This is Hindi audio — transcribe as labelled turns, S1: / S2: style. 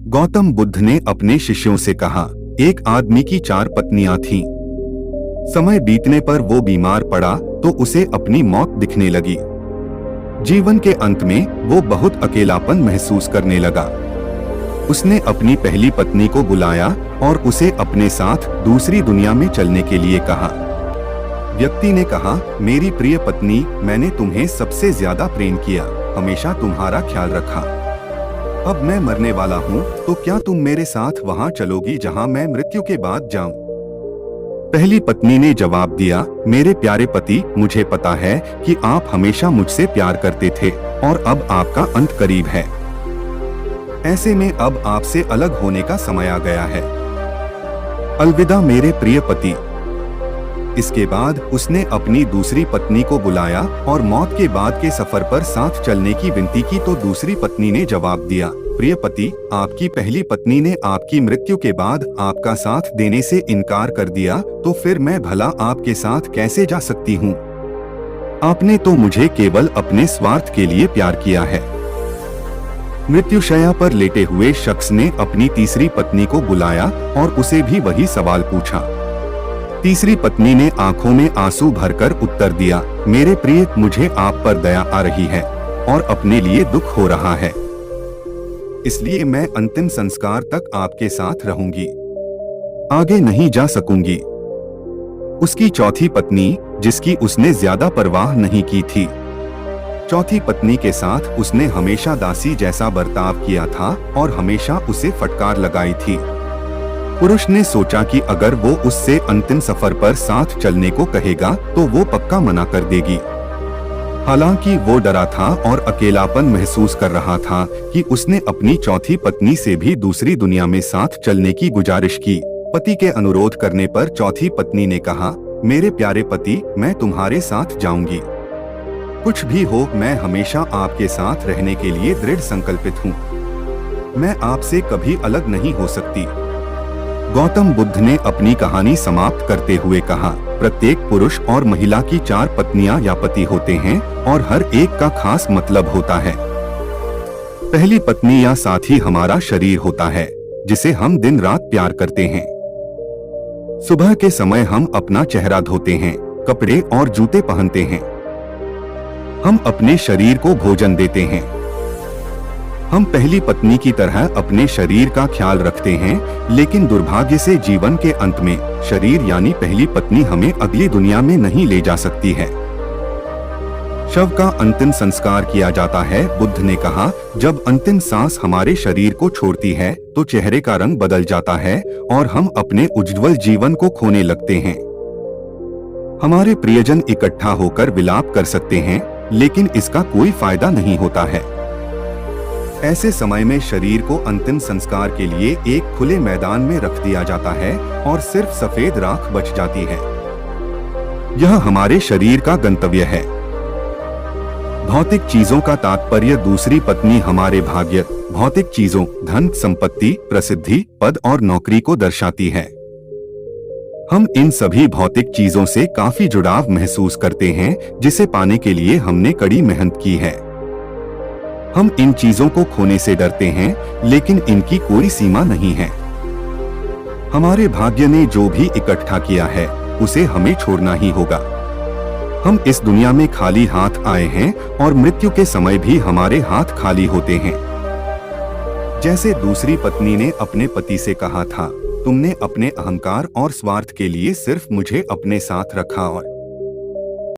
S1: गौतम बुद्ध ने अपने शिष्यों से कहा, एक आदमी की 4 पत्नियां थीं। समय बीतने पर वो बीमार पड़ा तो उसे अपनी मौत दिखने लगी। जीवन के अंत में वो बहुत अकेलापन महसूस करने लगा। उसने अपनी पहली पत्नी को बुलाया और उसे अपने साथ दूसरी दुनिया में चलने के लिए कहा। व्यक्ति ने कहा, मेरी प्रिय पत्नी, मैंने तुम्हें सबसे ज्यादा प्रेम किया, हमेशा तुम्हारा ख्याल रखा। अब मैं मरने वाला हूँ, तो क्या तुम मेरे साथ वहाँ चलोगी जहाँ मैं मृत्यु के बाद जाऊँ? पहली पत्नी ने जवाब दिया, मेरे प्यारे पति, मुझे पता है कि आप हमेशा मुझसे प्यार करते थे और अब आपका अंत करीब है। ऐसे में अब आपसे अलग होने का समय आ गया है। अलविदा मेरे प्रिय पति। इसके बाद उसने अपनी दूसरी पत्नी को बुलाया और मौत के बाद के सफर पर साथ चलने की विनती की तो दूसरी पत्नी ने जवाब दिया, प्रिय पति, आपकी पहली पत्नी ने आपकी मृत्यु के बाद आपका साथ देने से इनकार कर दिया, तो फिर मैं भला आपके साथ कैसे जा सकती हूँ? आपने तो मुझे केवल अपने स्वार्थ के लिए प्यार किया है। मृत्युशैया पर लेटे हुए शख्स ने अपनी तीसरी पत्नी को बुलाया और उसे भी वही सवाल पूछा। तीसरी पत्नी ने आंखों में आंसू भरकर उत्तर दिया, मेरे प्रिय, मुझे आप पर दया आ रही है और अपने लिए दुख हो रहा है, इसलिए मैं अंतिम संस्कार तक आपके साथ रहूंगी, आगे नहीं जा सकूंगी। उसकी चौथी पत्नी, जिसकी उसने ज्यादा परवाह नहीं की थी, चौथी पत्नी के साथ उसने हमेशा दासी जैसा बर्ताव किया था और हमेशा उसे फटकार लगाई थी। पुरुष ने सोचा कि अगर वो उससे अंतिम सफर पर साथ चलने को कहेगा तो वो पक्का मना कर देगी। हालांकि वो डरा था और अकेलापन महसूस कर रहा था कि उसने अपनी चौथी पत्नी से भी दूसरी दुनिया में साथ चलने की गुजारिश की। पति के अनुरोध करने पर चौथी पत्नी ने कहा, मेरे प्यारे पति, मैं तुम्हारे साथ जाऊंगी। कुछ भी हो, मैं हमेशा आपके साथ रहने के लिए दृढ़ संकल्पित हूँ। मैं आपसे कभी अलग नहीं हो सकती। गौतम बुद्ध ने अपनी कहानी समाप्त करते हुए कहा, प्रत्येक पुरुष और महिला की 4 पत्नियां या पति होते हैं और हर एक का खास मतलब होता है। पहली पत्नी या साथी हमारा शरीर होता है, जिसे हम दिन रात प्यार करते हैं। सुबह के समय हम अपना चेहरा धोते हैं, कपड़े और जूते पहनते हैं। हम अपने शरीर को भोजन देते हैं। हम पहली पत्नी की तरह अपने शरीर का ख्याल रखते हैं, लेकिन दुर्भाग्य से जीवन के अंत में शरीर यानी पहली पत्नी हमें अगली दुनिया में नहीं ले जा सकती है। शव का अंतिम संस्कार किया जाता है। बुद्ध ने कहा, जब अंतिम सांस हमारे शरीर को छोड़ती है तो चेहरे का रंग बदल जाता है और हम अपने उज्ज्वल जीवन को खोने लगते हैं। हमारे प्रियजन इकट्ठा होकर विलाप कर सकते हैं, लेकिन इसका कोई फायदा नहीं होता है। ऐसे समय में शरीर को अंतिम संस्कार के लिए एक खुले मैदान में रख दिया जाता है और सिर्फ सफेद राख बच जाती है। यह हमारे शरीर का गंतव्य है। भौतिक चीजों का तात्पर्य दूसरी पत्नी हमारे भाग्य, भौतिक चीजों, धन, संपत्ति, प्रसिद्धि, पद और नौकरी को दर्शाती है। हम इन सभी भौतिक चीजों से काफी जुड़ाव महसूस करते हैं, जिसे पाने के लिए हमने कड़ी मेहनत की है। हम इन चीजों को खोने से डरते हैं, लेकिन इनकी कोई सीमा नहीं है। हमारे भाग्य ने जो भी इकट्ठा किया है, उसे हमें छोड़ना ही होगा। हम इस दुनिया में खाली हाथ आए हैं और मृत्यु के समय भी हमारे हाथ खाली होते हैं। जैसे दूसरी पत्नी ने अपने पति से कहा था, तुमने अपने अहंकार और स्वार्थ के लिए सिर्फ मुझे अपने साथ रखा और